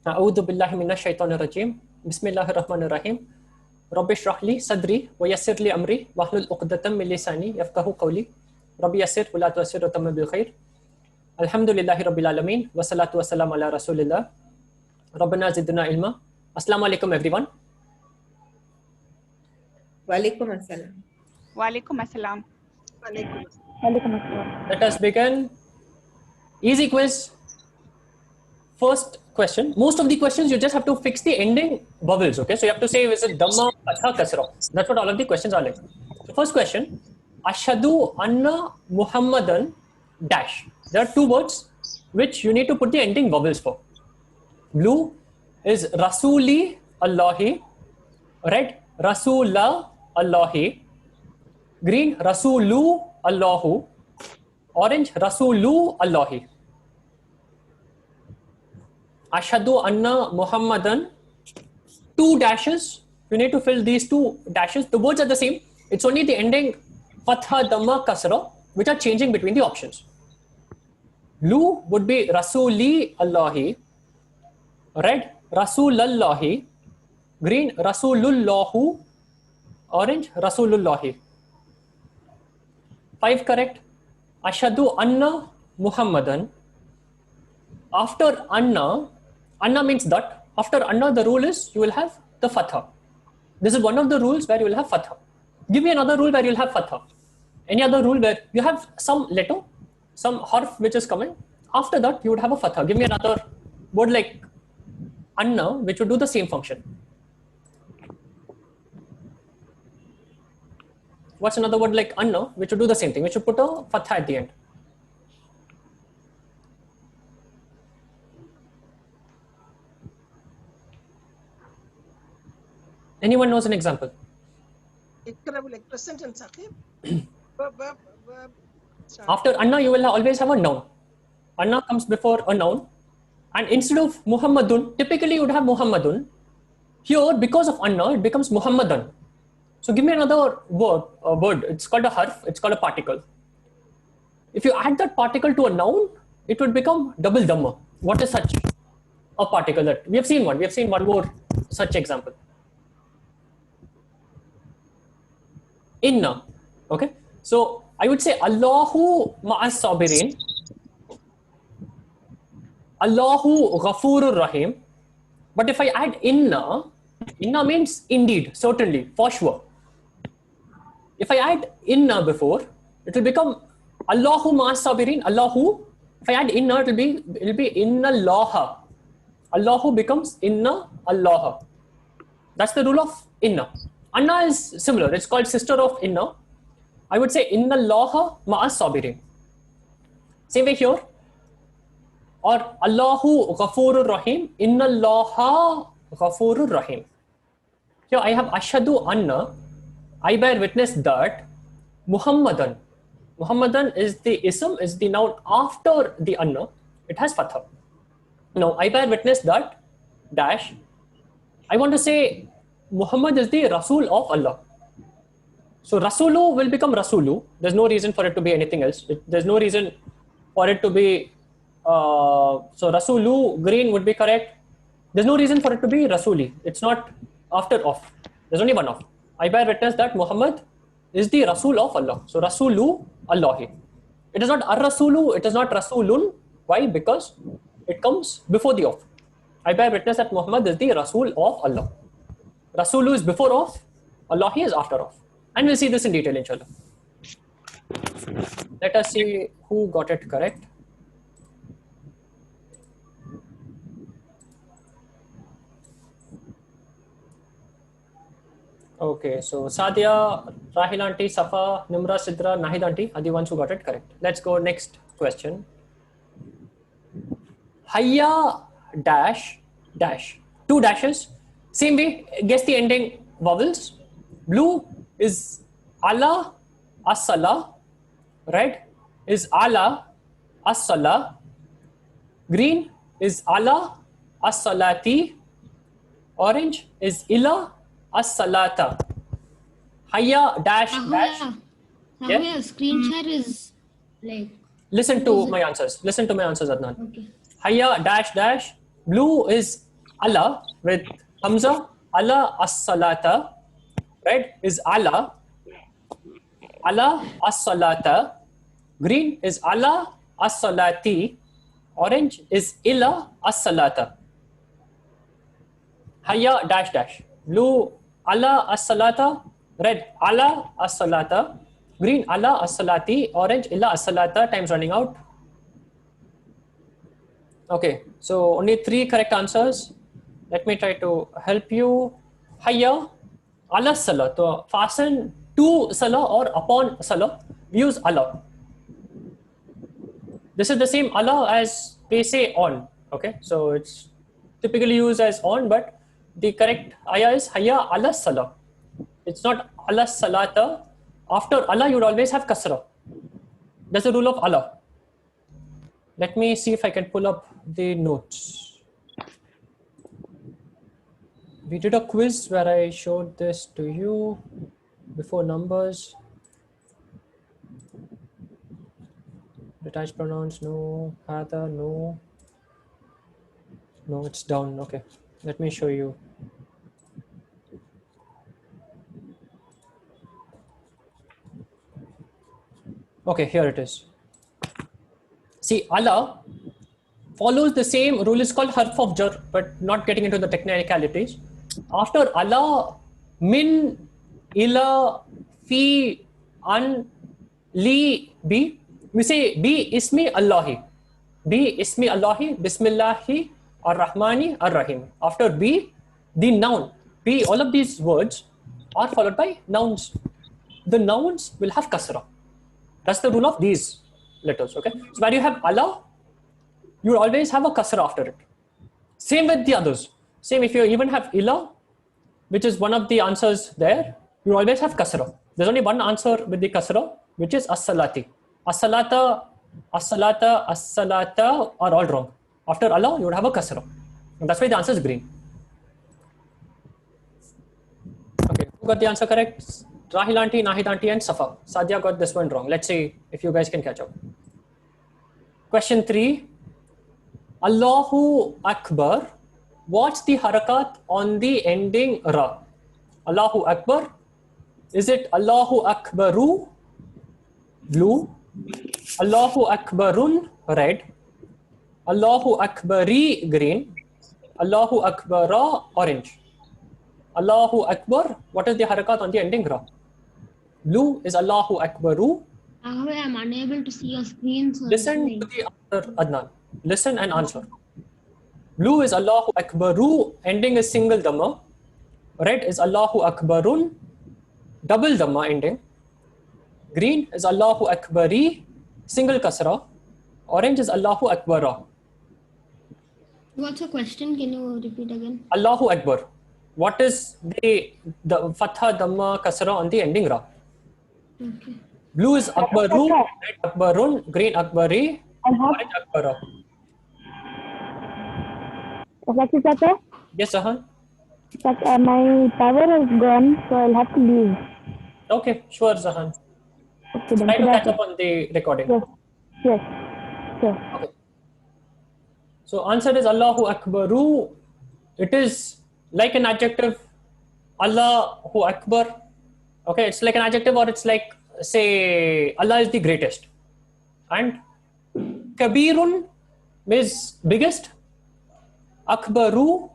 A'udhu billahi minash shaitanir rajim. Bismillahir rahmanir rahim. Rabbi shrah li sadri wa yassir li amri wahlul 'uqdatam min lisani yafqahu qawli. Rabbi yassir wa la tu'assir wa tamam bil khair. Alhamdulillahi rabbil alamin wa salatu wassalam ala rasulillah. Rabbana zidna ilma. Assalamu alaikum everyone. Walaikum assalam. Walaikum assalam. Walaikum assalam. Let us begin. Easy quiz. First question. Most of the questions you just have to fix the ending vowels. Okay, so you have to say is it dhamma, fatha, kasra. That's what all of the questions are like. So first question. Ashhadu anna Muhammadan dash. There are two words which you need to put the ending vowels for. Blue is Rasuli Allahi. Red Rasula Allahi. Green Rasulu Allahu. Orange Rasulu Allahi. Ashhadu anna Muhammadan. Two dashes. You need to fill these two dashes. The words are the same. It's only the ending fatha, dhamma, kasra which are changing between the options. Blue would be Rasuli Allahi. Red Rasulallahi. Green Rasulullahu. Orange Rasulullahi. 5 correct. Ashhadu anna Muhammadan. After anna means that. After anna, the rule is you will have the fatha. This is one of the rules where you will have fatha. Give me another rule where you will have fatha. Any other rule where you have some letter, some harf which is coming. After that, you would have a fatha. Give me another word like anna which would do the same function. What's another word like anna which would do the same thing, which would put a fatha at the end? Anyone knows an example? Like present and saqib. After anna, you will always have a noun. Anna comes before a noun. And instead of Muhammadun, typically you would have Muhammadun. Here, because of anna, it becomes Muhammadan. So give me another word. It's called a harf. It's called a particle. If you add that particle to a noun, it would become double dhamma. What is such a particle? That we have seen one. We have seen one more such example. Inna. Okay. So I would say Allahu ma'as sabirin. Allahu ghafurur rahim. But if I add inna means indeed, certainly, for sure. If I add inna before, it will become Allahu ma'as sabirin. Allahu. If I add inna, it will be inna Allaha. Allahu becomes inna Allaha. That's the rule of inna. Anna is similar. It's called sister of inna. I would say inna Allaha ma'as sabirin. Same way here. Or Allahu ghafurur rahim. Inna Allaha ghafurur rahim. Here I have ashhadu anna. I bear witness that Muhammadan. Muhammadan is the ism, is the noun after the anna. It has fatha. Now I bear witness that dash. I want to say Muhammad is the Rasul of Allah. So Rasulu will become Rasulu. There's no reason for it to be anything else. There's no reason for it to be so Rasulu, green would be correct. There's no reason for it to be Rasuli. It's not after of. There's only one of. I bear witness that Muhammad is the Rasul of Allah. So Rasulu Allahi. It is not Ar-Rasulu, it is not Rasulun. Why? Because it comes before the of. I bear witness that Muhammad is the Rasul of Allah. Rasulu is before of, Allahi is after of. And we'll see this in detail, inshallah. Let us see who got it correct. Okay, so Sadia, Rahil auntie, Safa, Nimra, Sidra, Nahid auntie are the ones who got it correct. Let's go next question. Hayya dash dash. Two dashes. Same way, guess the ending vowels. Blue is Allah as-salah. Red is Allah as-salah. Green is Allah as-salati. Orange is Ila as-salata. Hayya dash dash. Yeah, screen share is like. Listen to my answers. Listen to my answers, Adnan. Okay. Hayya dash dash. Blue is Allah with Hamza, Allah as-salata, red is Allah, Allah as-salata, green is Allah as-salati, orange is illa as-salata. Hayya dash dash. Blue Allah as-salata, red Allah as-salata, green Allah as-salati, orange illa as-salata. Time's running out. Okay, so only 3 correct answers. Let me try to help you. Hayya ala salah. To fasten to salah or upon salah, we use Allah. This is the same Allah as we say on. Okay, so it's typically used as on, but the correct ayah is hayya ala salah. It's not ala salata. After Allah, you would always have kasra. That's the rule of Allah. Let me see if I can pull up the notes. We did a quiz where I showed this to you before numbers. Detached pronouns, no. Hada, no. No, it's down. Okay, let me show you. Okay, here it is. See, Allah follows the same rule. It's called harf of jar, but not getting into the technicalities. After Allah, min, ila, fi, an, li, bi, we say bi ismi Allahi. Bi ismi Allahi, bismillahi, ar-Rahmani, ar-Rahim. After bi, the noun. Bi, all of these words are followed by nouns. The nouns will have kasra. That's the rule of these letters. Okay. So where you have Allah, you always have a kasra after it. Same with the others. Same if you even have ilah, which is one of the answers there, you always have kasra. There's only one answer with the kasra, which is as-salati. As-salata, as-salata, as-salata are all wrong. After Allah, you would have a kasra. And that's why the answer is green. Okay, who got the answer correct? Rahil auntie, Nahid auntie, and Safa. Sadia got this one wrong. Let's see if you guys can catch up. Question 3. Allahu Akbar. What's the harakat on the ending ra? Allahu Akbar. Is it Allahu Akbaru? Blue. Allahu Akbarun? Red. Allahu Akbari? Green. Allahu Akbara? Orange. Allahu Akbar. What is the harakat on the ending ra? Blue is Allahu Akbaru. However, I'm unable to see your screen. So Listen to the answer, Adnan. Listen and answer. Blue is Allahu Akbaru, ending is single dhamma. Red is Allahu Akbarun, double dhamma ending. Green is Allahu Akbari, single kasra. Orange is Allahu Akbara. what's the question? Can you repeat again? Allahu Akbar. What is the fatha dhamma kasra on the ending ra? Okay. Blue is Akbaru, red Akbarun, green Akbari, orange Akbara. Yes, Zahan. But my power is gone, so I'll have to leave. Okay, sure, Zahan. Okay, then. Try to catch up on the recording. Yes. Yes. Sure. Okay. So answer is Allahu Akbaru. It is like an adjective. Allahu Akbar. Okay, it's like an adjective, or it's like, say, Allah is the greatest. And Kabirun means biggest. Akbaru.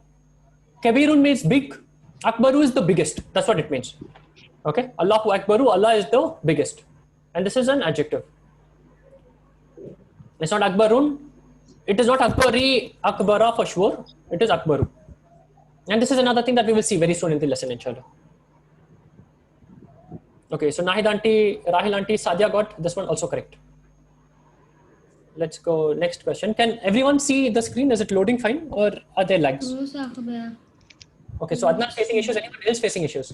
Kabirun means big. Akbaru is the biggest. That's what it means. Okay. Allahu Akbaru. Allah is the biggest. And this is an adjective. It's not Akbarun. It is not Akbari, Akbara for sure. It is Akbaru. And this is another thing that we will see very soon in the lesson, inshallah. Okay, so Nahid auntie, Rahil auntie, Sadia got this one also correct. Let's go next question. Can everyone see the screen? Is it loading fine, or are there lags? Okay, so Adnan facing issues. Anyone else facing issues?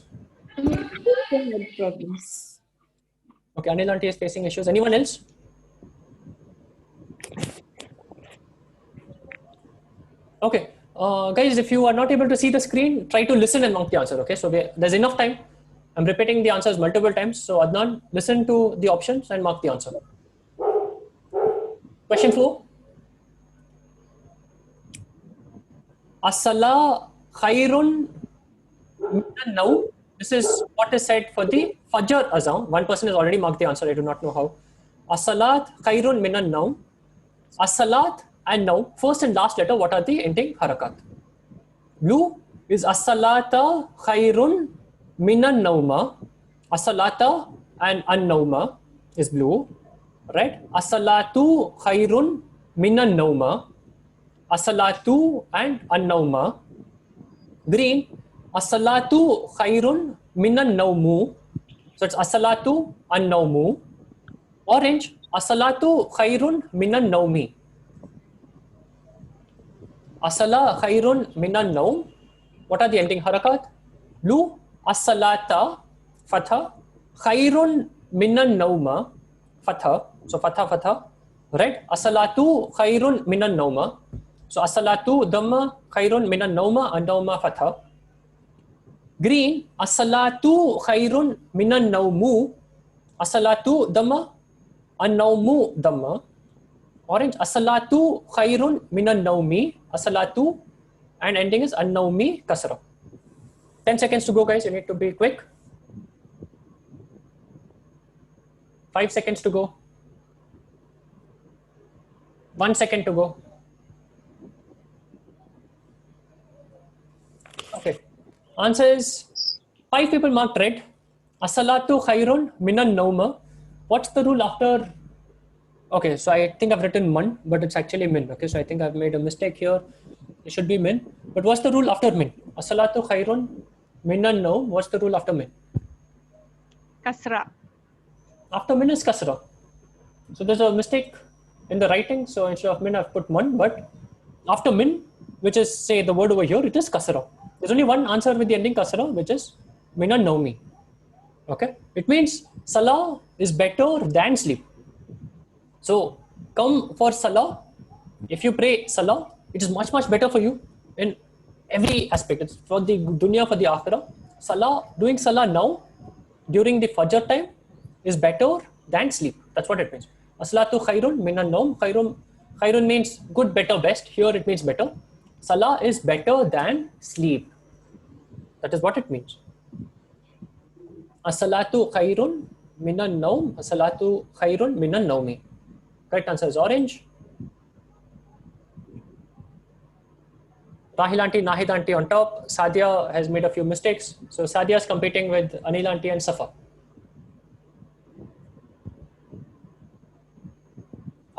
Problems. Okay, Anil auntie is facing issues. Anyone else? Okay, guys, if you are not able to see the screen, try to listen and mark the answer. Okay, so there's enough time. I'm repeating the answers multiple times. So Adnan, listen to the options and mark the answer. Question 4. As-salah khairun minan naum. This is what is said for the Fajr azan. One person has already marked the answer. I do not know how. As-salat khairun minan naum. As-salat and naum. First and last letter, what are the ending harakat? Blue is as-salata khairun minan nauma. As-salata and an-nauma is blue. Right? As-salatu khairun minan nauma. As-salatu and an-nauma. Green, as-salatu khairun minan naumu. So it's as-salatu an-naumu. Orange, as-salatu khairun minan naumi. As-sala khairun minan naum. What are the ending harakat? Blue, as-salata, fatha, khairun minan nauma, fatha. So fatha, fatha. Red, as-salatu khairun minan nauma. So as-salatu dhamma khairun minan nauma and nauma fatha. Green, as-salatu khairun minan naumu. As-salatu dhamma and naumu dhamma. Orange, as-salatu khairun minan naumi. As-salatu and ending is an-naumi kasra. 10 seconds to go, guys. You need to be quick. 5 seconds to go. 1 second to go. Okay. Answer is 5 people marked red. As-salatu khairun minan nauma. What's the rule after? Okay, so I think I've written man, but it's actually min. Okay, so I think I've made a mistake here. It should be min. But what's the rule after min? As-salatu khairun minan naum. What's the rule after min? Kasra. After min is kasra. So there's a mistake in the writing. So instead of min, I've put man. But after min, which is say the word over here, it is kasra. There's only one answer with the ending kasra, which is minan naumi. Okay, it means salah is better than sleep. So come for salah. If you pray salah, it is much better for you in every aspect. It's for the dunya, for the akhirah. Salah, doing salah now during the fajr time is better than sleep. That's what it means. As-salatu khairun minan naum. Khairun means good, better, best. Here it means better. Salah is better than sleep. That is what it means. As-salatu khairun minan naum. As-salatu khairun minan naumi. Correct answer is orange. Rahil aunty, Nahid aunty on top. Sadia has made a few mistakes. So Sadia is competing with Anil aunty and Safa.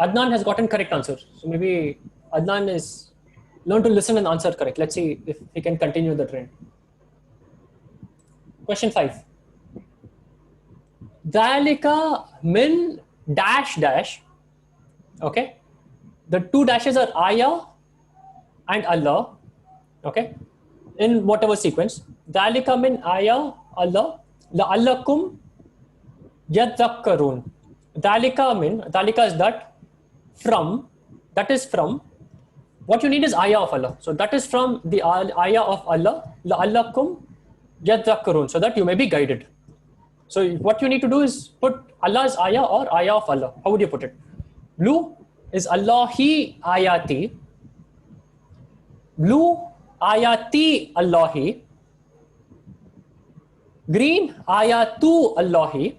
Adnan has gotten correct answer. So maybe Adnan is learn to listen and answer correct. Let's see if he can continue the trend. Question 5. Dhalika min dash dash. Okay. The two dashes are ayah and Allah. Okay. In whatever sequence. Dhalika min ayah Allah. La'allakum yadhakkarun. Dhalika is that. From, that is from. What you need is ayah of Allah. So that is from the ayah of Allah. La'allakum yadhakkarun. So that you may be guided. So what you need to do is put Allah's ayah or ayah of Allah. How would you put it? Blue is Allahi ayati. Blue ayati Allahi. Green ayatu Allahi.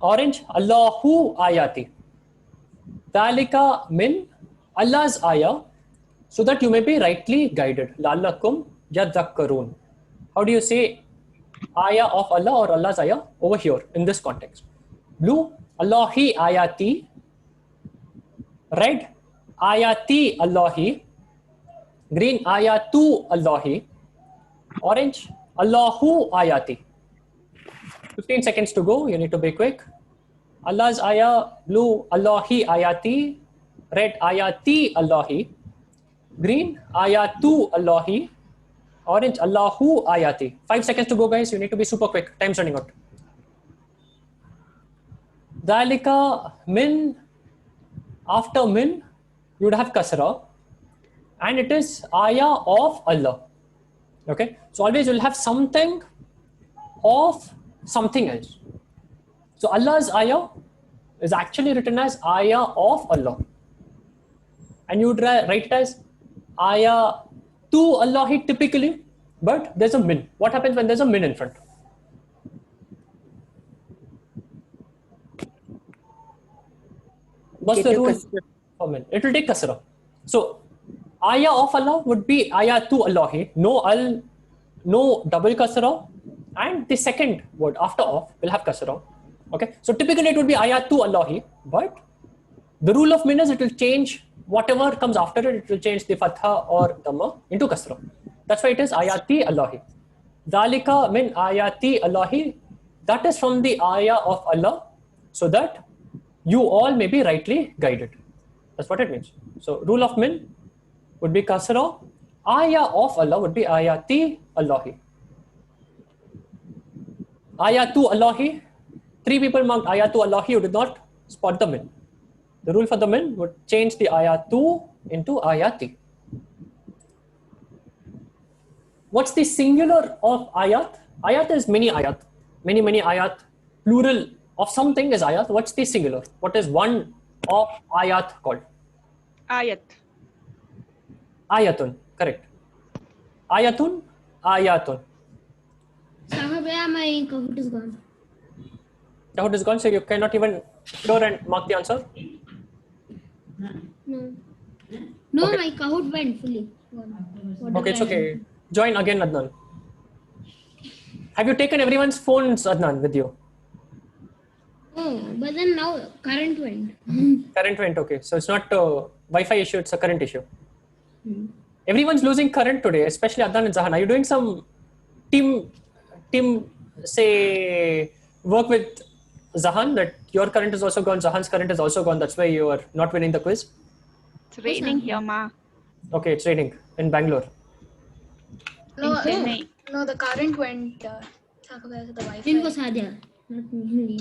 Orange Allahu ayati. Dhalika min Allah's ayah, so that you may be rightly guided. La'allakum yadhakkarun. How do you say ayah of Allah or Allah's ayah over here in this context? Blue, Allahi ayati. Red, ayati Allahi. Green, ayatu Allahi. Orange, Allahu ayati. 15 seconds to go. You need to be quick. Allah's ayah, blue, Allahi ayati. Red, ayati Allahi. Green, ayatu Allahi. Orange, Allahu ayati. 5 seconds to go, guys. You need to be super quick. Time's running out. Dhalika min. After min, you would have kasra. And it is ayah of Allah. Okay. So always you'll have something of something else. So Allah's ayah is actually written as ayah of Allah. And you would write it as ayah to Allahi typically, but there's a min. What happens when there's a min in front? What's the rule for min? It will take kasra. So ayah of Allah would be ayah to Allahi, no double kasra, and the second word after of will have kasra. Okay, so typically it would be ayah to Allahi, but the rule of min is it will change whatever comes after it. It will change the fatha or dhamma into kasra. That's why it is ayati Allahi. Dalika min ayati Allahi. That is from the ayah of Allah, so that you all may be rightly guided. That's what it means. So rule of min would be kasra. Ayah of Allah would be ayati Allahi. Ayatu Allahi. 3 people marked ayatu Allahi who did not spot the min. The rule for the min would change the ayatu into ayati. What's the singular of ayat? Ayat is many ayat. Many ayat. Plural of something is ayat. What's the singular? What is one of ayat called? Ayat. Ayatun. Correct. Ayatun. Ayatun. Sahab, yeah, my Kahoot is gone. Kahoot is gone, so you cannot even explore and mark the answer? No. No, Okay. my Kahoot went fully. Gone. What Okay, did it's I okay. do? Join again, Adnan. Have you taken everyone's phones, Adnan, with you? Oh, but then now current went. Current went, okay. So it's not a Wi-Fi issue, it's a current issue. Everyone's losing current today, especially Adnan and Zahan. Are you doing some team, say, work with Zahan, that your current is also gone, Zahan's current is also gone, that's why you are not winning the quiz? It's raining here, ma. Okay, it's raining in Bangalore. No, In Chennai. no, the current went. The Wi-Fi. Inko Sadia, not me.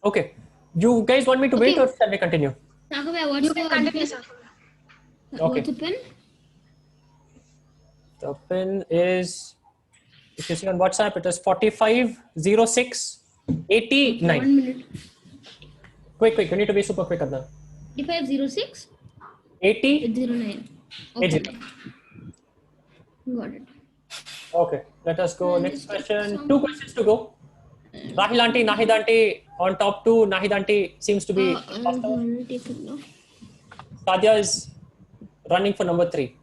Okay. You guys want me to wait Okay. or shall we continue? Sakabaya, what's the continue, Okay. What's the pin? The pin is, if you see on WhatsApp, it is 450689. 1 minute. Quick, you need to be super quick, Adnan. 5506 80. 809. Okay. 80. Got it. Okay, let us go. Next Just take question. some- 2 questions to go. Rahil aunty, Nahid aunty on top 2. Nahid aunty seems to be faster. I'll take it now. Sadia is running for number 3.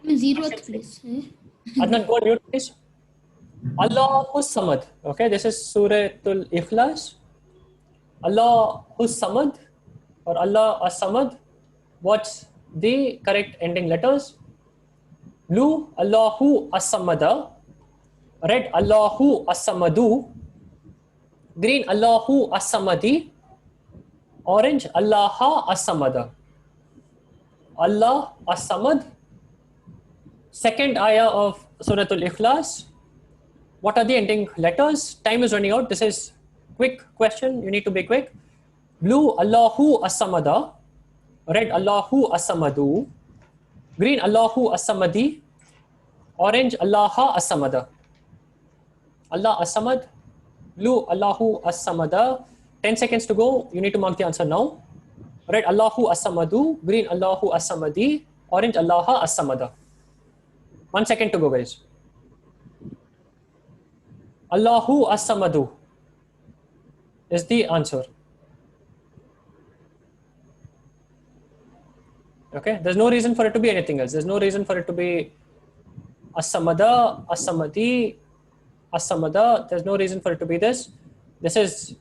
0th place. Adnan, go on mute, please. Allahus Samad. Okay, this is Suratul Ikhlas. Allahus Samad or Allah As-Samad. What's the correct ending letters? Blue, Allahu As-Samada. Red, Allahu As-Samadu. Green, Allahu As-Samadi. Orange, Allaha As-Samada. Allah As-Samad. Second ayah of Suratul Ikhlas. What are the ending letters? Time is running out. This is quick question. You need to be quick. Blue, Allahu As-Samada. Red, Allahu As-Samadu. Green, Allahu As-Samadi. Orange, Allaha As-Samada. Allah As-Samad. Blue, Allahu As-Samada. 10 seconds to go. You need to mark the answer now. Red, Allahu As-Samadu. Green, Allahu As-Samadi. Orange, Allaha As-Samada. 1 second to go, guys. Allahu As-Samadu is the answer. Okay, there's no reason for it to be anything else. There's no reason for it to be As-Samada, As-Samadi, As-Samada. There's no reason for it to be this. This is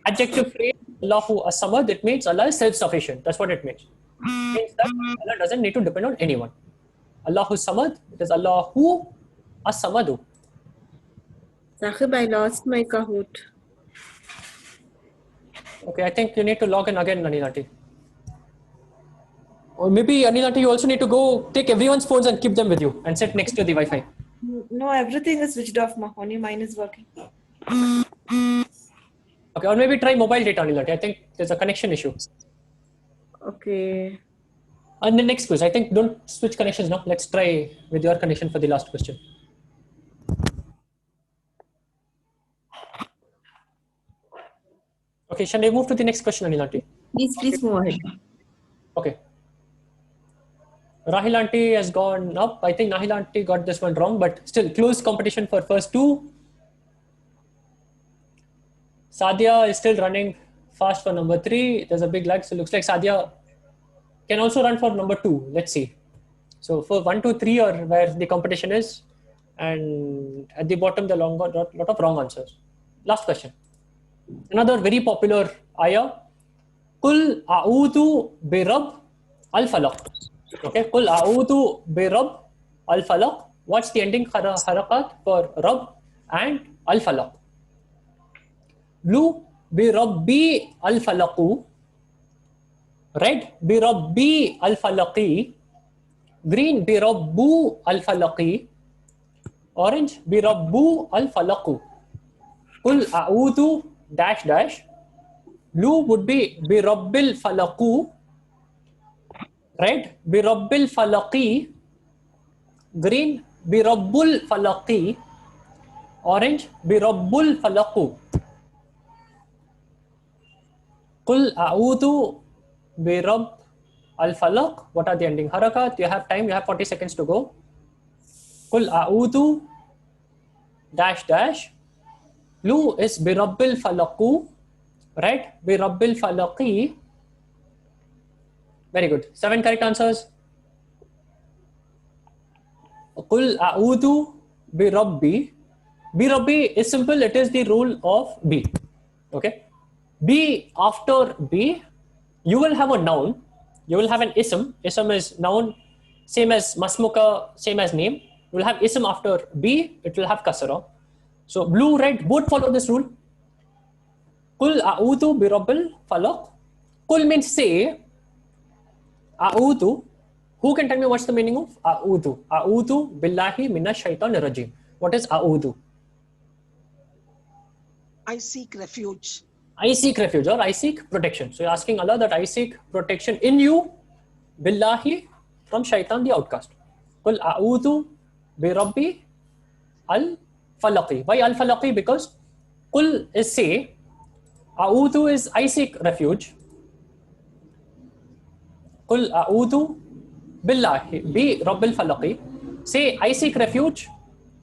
adjective phrase, Allahu As-Samad. It means Allah is self-sufficient. That's what it means. It means that Allah doesn't need to depend on anyone. Allahu Samad, it is Allahu As-Samadu. Sahib, I lost my Kahoot. Okay, I think you need to log in again, Anilati. Or maybe, Anilati, you also need to go take everyone's phones and keep them with you and sit next to the Wi-Fi. No, everything is switched off. Only mine is working. Okay, or maybe try mobile data, Anilati. I think there's a connection issue. Okay. And the next quiz, I think don't switch connections now. Let's try with your connection for the last question. Okay, shall I move to the next question, Anilati? Please move ahead. Okay. Rahil Aunty has gone up. I think Nahil Aunty got this one wrong, but still close competition for first two. Sadia is still running fast for number 3. There's a big lag, so it looks like Sadia can also run for number 2. Let's see. So for 1, 2, 3 are where the competition is, and at the bottom, the lot of wrong answers. Last question. Another very popular ayah. Kul a'udhu bi Rabb al-Falaq. Okay, Kul a'udhu bi Rabb al-Falaq. What's the ending harakat for Rabb and al-Falaq? Blue bi Rabbi al-Falaqu. Red bi Rabbi al-Falaqi. Green bi Rabbu al-Falaqi. Orange bi Rabbu al-Falaqu. Kul a'udhu dash dash. Blue would be bi Rabbil Falaqu. Red bi Rabbil Falaqi. Green bi Rabbul Falaqi. Orange bi Rabbul Falaqu. Kul a'udhu bi Rabb al-Falaq. What are the ending harakat? You have time, you have 40 seconds to go. Kul a'udhu dash dash. Blue is bi Rabbil Falaqu. Red bi Rabbil Falaqi. Very good. 7 correct answers. Kul a'udhu bi Rabbi. Bi Rabbi is simple. It is the rule of B. Okay. B after B, you will have a noun. You will have an ism. Ism is noun, same as masmuka, same as name. You will have ism after B. It will have kasara. So blue, red, both follow this rule. Kul a'udhu bi Rabbil Falaq. Kul means say. A'udhu. Who can tell me what's the meaning of a'udhu? A'udhu billahi minash shaitanir rajim. What is a'udhu? I seek refuge. I seek refuge or I seek protection. So you're asking Allah that I seek protection in you, billahi, from shaitan, the outcast. Kul a'udhu bi Rabbi al-Falaqi. Why al-Falaqi? Because kul is say, a'udhu is I seek refuge. Kul a'udhu billahi bi Rabbil Falaqi. Say I seek refuge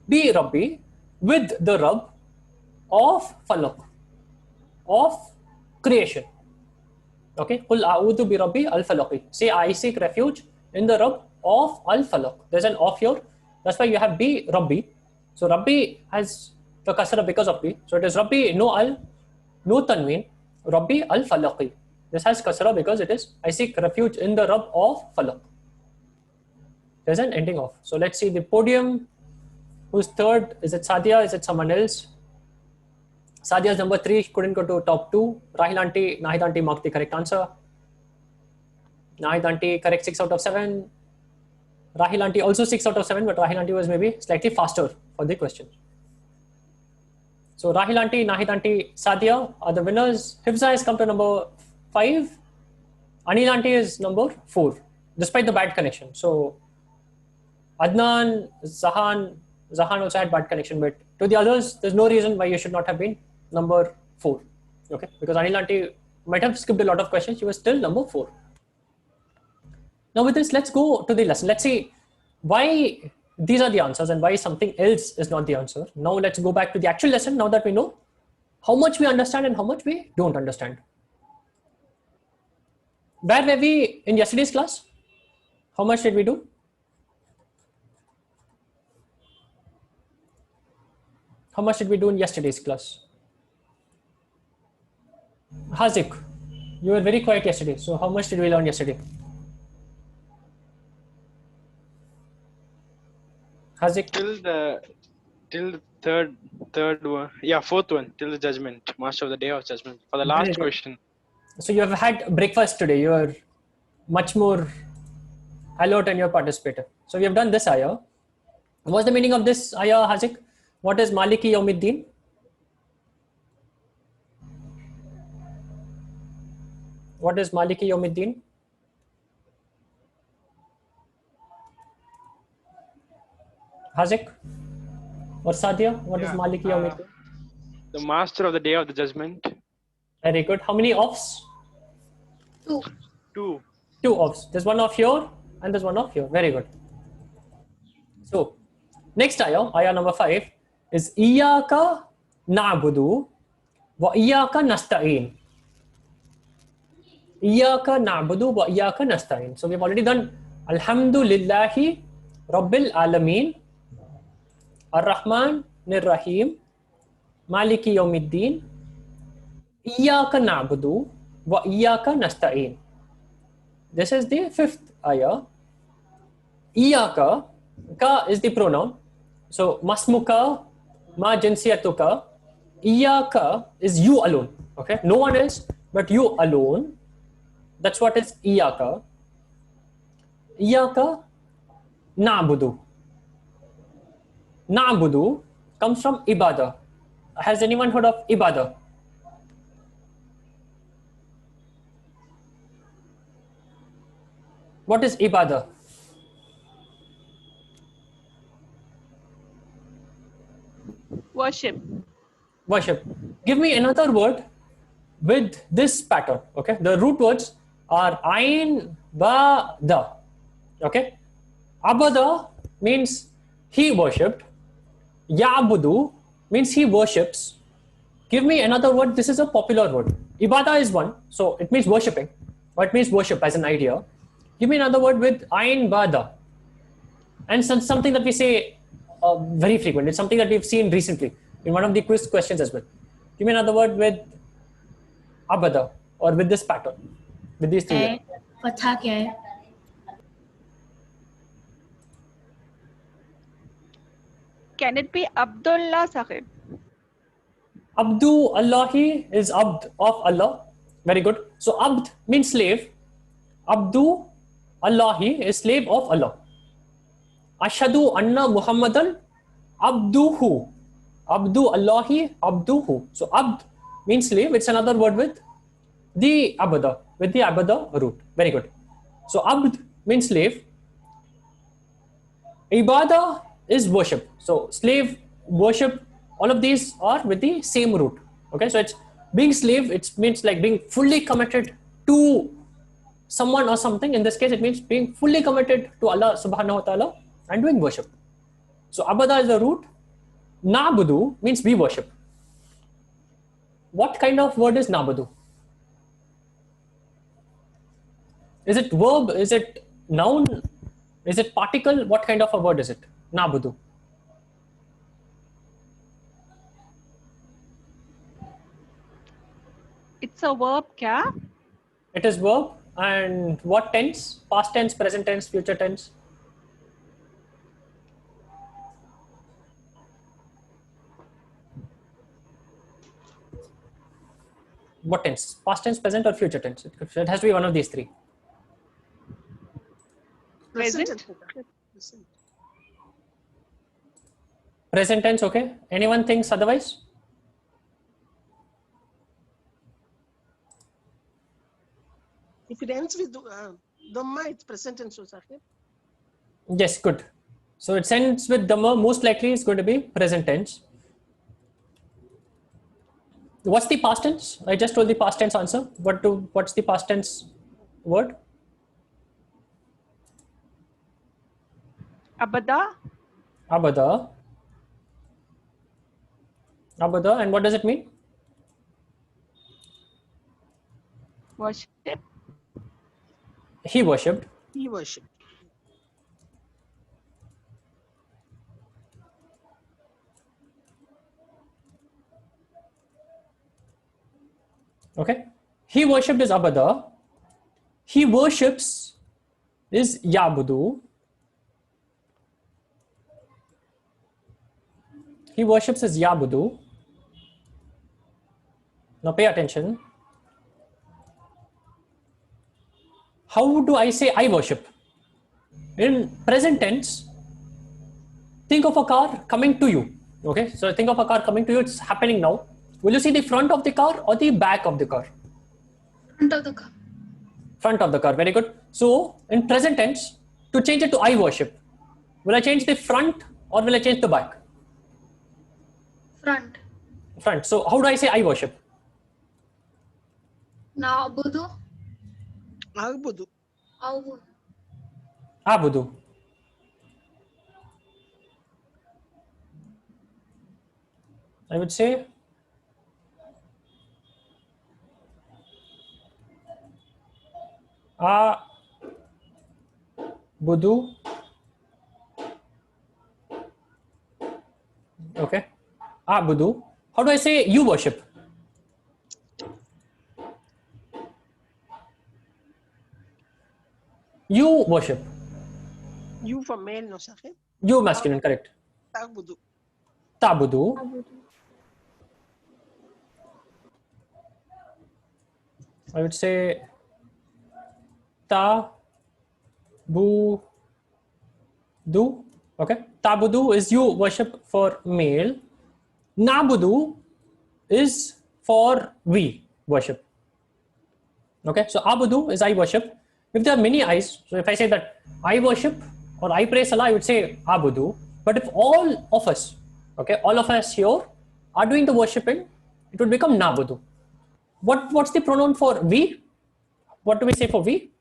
bi Rabbi, with the Rabb of Falaq, of creation. Okay, Kul a'udhu bi Rabbi al-Falaqi. Say I seek refuge in the Rabb of al-Falaq. There's an of here. That's why you have bi Rabbi. So Rabbi has the kasra because of bi. So it is Rabbi, no al, no tanween. Rabbi al-Falaqi. This has kasra because it is I seek refuge in the Rabb of Falaq. There's an ending of. So let's see the podium. Who's third? Is it Sadia? Is it someone else? Sadia's number 3 couldn't go to top 2. Rahil Aunty, Nahid Aunty marked the correct answer. Nahid Aunty correct 6 out of 7. Rahil Aunty also 6 out of 7, but Rahil Aunty was maybe slightly faster for the question. So Rahil Aunty, Nahid Aunty, Sadia are the winners. Hifza has come to number 5. Anil Aunty is number 4, despite the bad connection. So Adnan, Zahan also had bad connection, but to the others, there's no reason why you should not have been number 4. Okay, because Anil Aunty might have skipped a lot of questions. She was still number 4. Now with this, let's go to the lesson. Let's see why these are the answers and why something else is not the answer. Now let's go back to the actual lesson now that we know how much we understand and how much we don't understand. Where were we in yesterday's class? How much did we do? How much did we do in yesterday's class? Hazik, you were very quiet yesterday. So how much did we learn yesterday? Hazik? Till the third one. Yeah, fourth one. Till the judgment. Master of the day of judgment. For the last question. So you have had breakfast today. You are much more alert and you're participative. So we have done this ayah. What's the meaning of this ayah, Hazik? What is Maliki Yawmiddin? What is Maliki Yawmiddin? Hazik or Sadia, what is Maliki Yawmiddin? The master of the day of the judgment. Very good. How many offs? 2. 2. 2 offs. There's one off here and there's one of here. Very good. So next ayah number 5 is Iyaka na'budu wa iyaka nasta'in. Iyaka na'budu wa iyaka nasta'in. So we've already done Alhamdulillahi Rabbil Alameen, Ar-Rahman Ar-Rahim, Maliki Yawmiddin, Iyaka na'budu wa iyaka nasta'in. This is the 5th ayah. Iyaka, ka is the pronoun. So masmuka, ma jinsiyatuka. Iyaka is you alone. Okay, no one else but you alone. That's what is Iyaka. Iyaka na'budu. Na'budu comes from ibadah. Has anyone heard of ibadah? What is ibadah? Worship. Worship. Give me another word with this pattern. Okay, the root words are ain, ba, da. Okay, abada means he worshipped. Ya'budu means he worships. Give me another word. This is a popular word. Ibadah is one, so it means worshipping, or it means worship as an idea. Give me another word with ain, ba, da, and something that we say very frequent. It's something that we've seen recently in one of the quiz questions as well. Give me another word with abada or with this pattern, with these three words. Fatha kya hai? Can it be Abdullah Sahib? Abdu Allahi is Abd of Allah. Very good. So Abd means slave. Abdu Allahi is slave of Allah. Ashhadu anna Muhammadan abduhu. Abdu Allahi abduhu. So Abd means slave. It's another word with the abada, with the abada root. Very good. So Abd means slave. Ibadah is worship. So slave, worship, all of these are with the same root. Okay, so it's being slave, it means like being fully committed to someone or something. In this case, it means being fully committed to Allah subhanahu wa ta'ala and doing worship. So abada is the root. Na'budu means we worship. What kind of word is na'budu? Is it verb? Is it noun? Is it particle? What kind of a word is it? Na'budu. It's a verb, kya? It is verb. And what tense? Past tense, present tense, future tense? What tense? Past tense, present, or future tense? It has to be one of these three. Present. Present. Present tense, okay. Anyone thinks otherwise? If it ends with Dhamma, it's present tense, Sahib. Yes, good. So it ends with Dhamma, most likely it's going to be present tense. What's the past tense? I just told the past tense answer. What's the past tense word? Abada. Abada. Abada, and what does it mean? Worship. He worshipped. He worship. Okay. He worshipped is abada. He worships is yabudu. He worships is yabudu. Now pay attention. How do I say I worship? In present tense, think of a car coming to you. Okay, so think of a car coming to you, it's happening now. Will you see the front of the car or the back of the car? Front of the car. Front of the car, very good. So in present tense, to change it to I worship, will I change the front or will I change the back? Front. Front. So how do I say I worship? Na'budu. Abudu. Abu. Abudu. I would say Budu. Okay. Budu. How do I say you worship? You worship. You for male, no, Sahib? You masculine, correct. Tabudu. Tabudu. I would say Tabudu. Okay. Tabudu is you worship for male. Nabudu is for we worship. Okay. So Abudu is I worship. If there are many I's, so if I say that I worship or I praise Allah, I would say Abudu. But if all of us, okay, all of us here are doing the worshipping, it would become Nabudu. What's the pronoun for we? What do we say for we?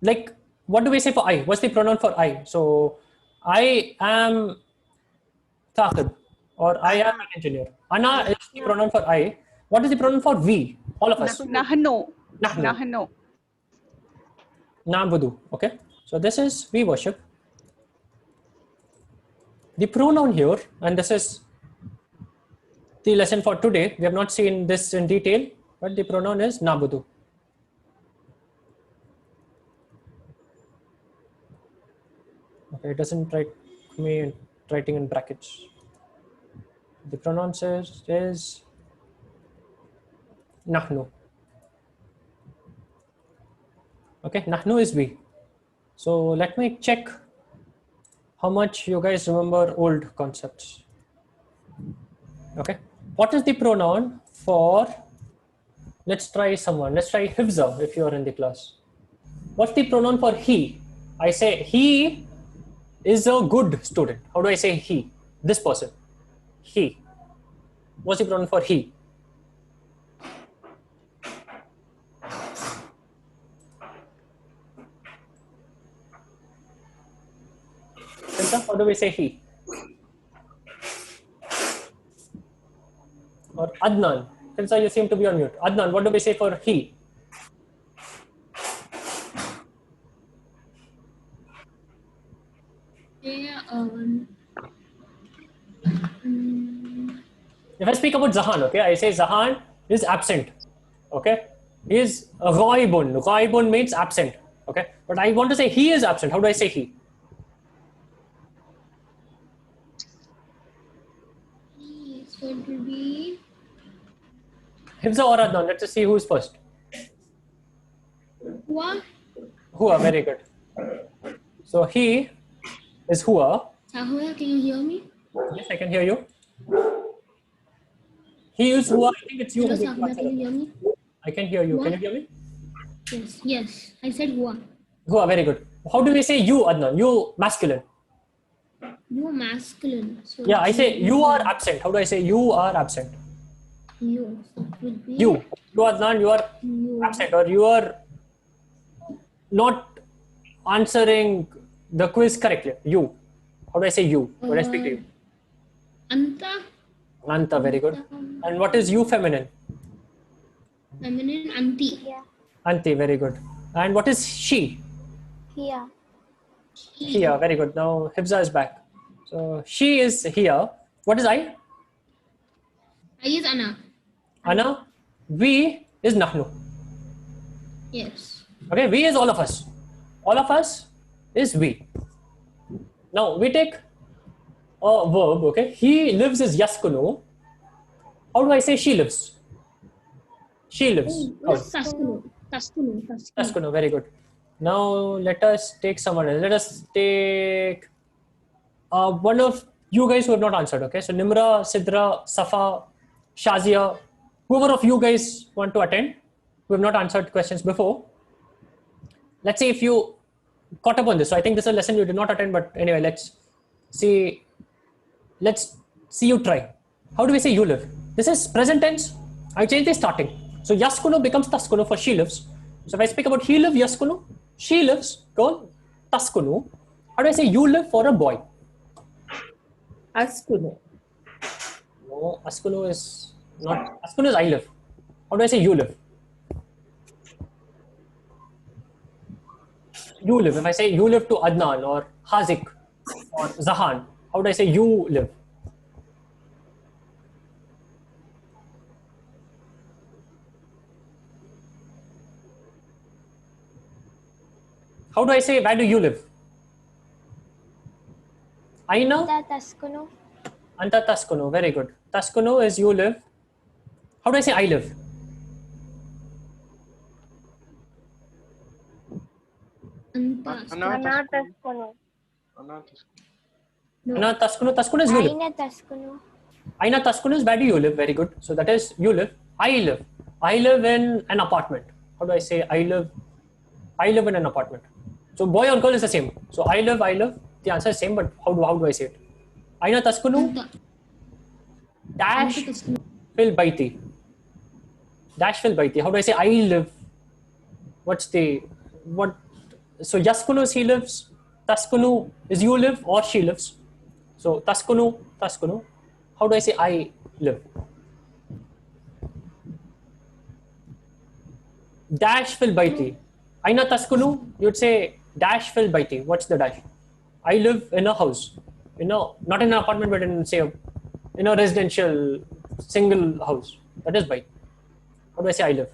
Like, what do we say for I? What's the pronoun for I? So, I am Thaqib or I am an engineer. Ana is the pronoun for I. What is the pronoun for we? All of us. Nahnu. Nahnu. Nahnu. Nabudu. Okay. So, this is we worship. The pronoun here, and this is the lesson for today. We have not seen this in detail, but the pronoun is Nabudu. Okay, it doesn't write me writing in brackets. The pronoun is Nahnu. Okay, Nahnu is we. So let me check how much you guys remember old concepts. Okay, what is the pronoun for, let's try someone, let's try Hifza if you are in the class. What's the pronoun for he? I say he is a good student. How do I say he? This person. He. What's the pronoun for he? How do we say he? Or Adnan. Filsa, you seem to be on mute. Adnan, what do we say for he? If I speak about Zahan, okay, I say Zahan is absent. Okay, he is ghaibun. Ghaibun means absent. Okay, but I want to say he is absent. How do I say he? So it will be Hifza or Adnan? Let's just see who's first. Hua. Hua, very good. So he is Hua. Sahua, can you hear me? Yes, I can hear you. He is Hua. I think it's you. Hello, Sahua, can you hear me? I can hear you. Hua? Can you hear me? Yes, yes. I said Hua. Hua, very good. How do we say you, Adnan? You masculine. You are masculine. So Yeah, I say you are absent. How do I say you are absent? You. So it will be You. You, Adnan, you are You. absent or you are not answering the quiz correctly. You. How do I say you when I speak to you? Anta. Anta, very good. And what is you feminine? Feminine. Anti. Anti, very good. And what is she? Here. Here, very good. Now Hifza is back. So she is here. What is I? I is Anna. Ana. We is Nahnu. Yes. Okay, we is all of us. All of us is we. Now we take a verb, okay? He lives is yaskunu. How do I say she lives? She lives. How? Taskunu. Taskunu. Taskunu. Yaskunu, very good. Now let us take someone else. Let us take one of you guys who have not answered, okay? So Nimra, Sidra, Safa, Shazia, whoever of you guys want to attend, who have not answered questions before. Let's see if you caught up on this. So I think this is a lesson you did not attend, but anyway, let's see you try. How do we say you live? This is present tense. I changed the starting. So yaskunu becomes taskunu for she lives. So if I speak about he live, yaskunu, she lives, girl, taskunu. How do I say you live for a boy? Askunu. No, askunu is not. Askunu is I live. How do I say you live? You live. If I say you live to Adnan or Hazik or Zahan, how do I say you live? How do I say where do you live? Aina? Taskunu. Anta taskunu. Very good. Taskunu is you live. How do I say I live? Ana taskunu. Ana taskunu. Taskunu is you live. Aina taskunu. Aina taskunu is where do you live? Very good. So that is you live. I live. I live in an apartment. How do I say I live? I live in an apartment. So boy or girl is the same. So I live. The answer is same, but how do I say it? Aina taskunu dash fil baiti. Dash fil baiti. How do I say I live? What? So yaskunu is he lives. Taskunu is you live or she lives. So taskunu. How do I say I live? Dash fil baiti. Aina taskunu, you'd say dash fil baiti. What's the dash? I live in a house. Not in an apartment, but in a residential single house. That is bait. How do I say I live?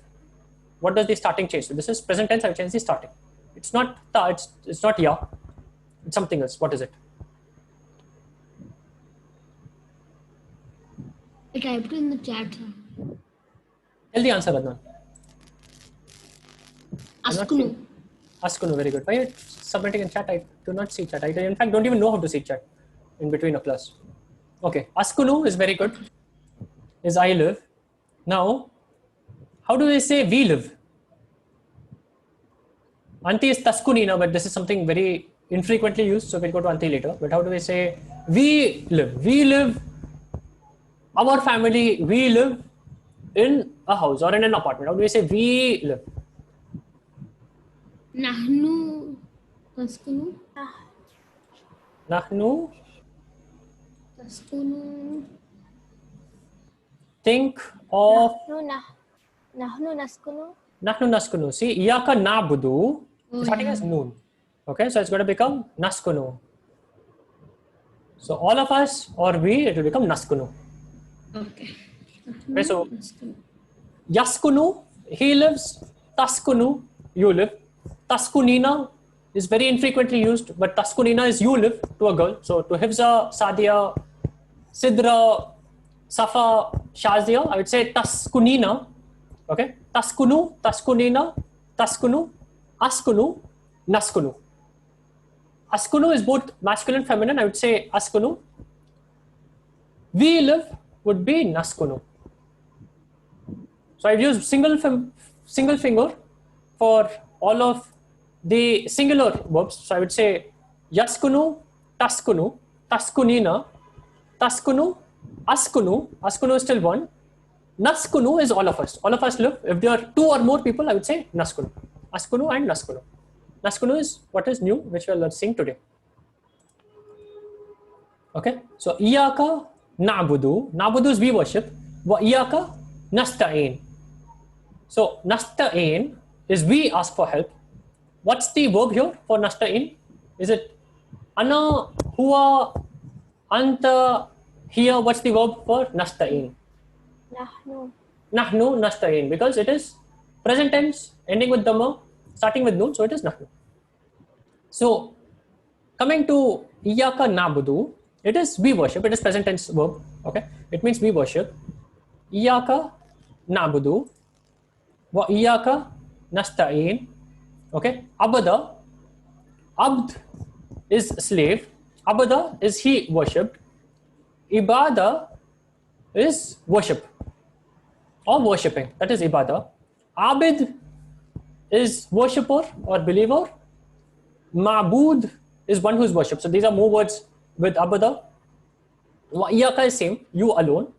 What does the starting change to? This is present tense. I've changed the starting. It's not ta. It's not ya. It's something else. What is it? I typed in the chat. Tell the answer, Adnan. Askunu. Askunu, very good. Why are you submitting in chat? I do not see chat. I in fact don't even know how to see chat in between a class. Okay, Askunu is very good. Is I live. Now, how do we say we live? Anti is taskunina, but this is something very infrequently used, so we'll go to anti later. But how do we say we live? We live. Our family, we live in a house or in an apartment. How do we say we live? Nahnu taskunu. Nahnu. Taskunu. Think of Nahnu naskunu. Nahnu naskunu. See, iyaka na'budu. Starting as noon. Okay, so it's going to become naskunu. So all of us or we, it will become naskunu. Okay. Okay, so yaskunu, he lives. Taskunu, you live. Taskunina is very infrequently used, but taskunina is you live to a girl. So to Hifza, Sadia, Sidra, Safa, Shazia, I would say taskunina. Okay, taskunu, taskunina, taskunu, askunu, naskunu. Askunu is both masculine, feminine. I would say askunu. We live would be naskunu. So I've used single finger for all of the singular verbs. So I would say yaskunu, taskunu, taskunina, taskunu, askunu. Askunu is still one. Naskunu is all of us. All of us live. If there are two or more people, I would say naskunu. Askunu and naskunu. Naskunu is what is new, which we are seeing today. Okay. So iyaka na'budu. Na'budu is we worship. Wa iyaka nasta'in. So nasta'in is we ask for help. What's the verb here for nasta'in? Is it ana, huwa, anta, here? What's the verb for nasta'in? Nahnu nasta'in, because it is present tense ending with dhamma, starting with noon, so it is nahnu. So coming to iyaka na'budu, it is we worship. It is present tense verb. Okay, it means we worship. Iyaka na'budu wa iyaka nasta'in. Okay, abada, abd is slave. Abada is he worshipped. Ibada is worship or worshipping. That is ibadah. Abid is worshipper or believer. Ma'bud is one who is worshipped. So these are more words with abada. Wa iyaka is same, you alone.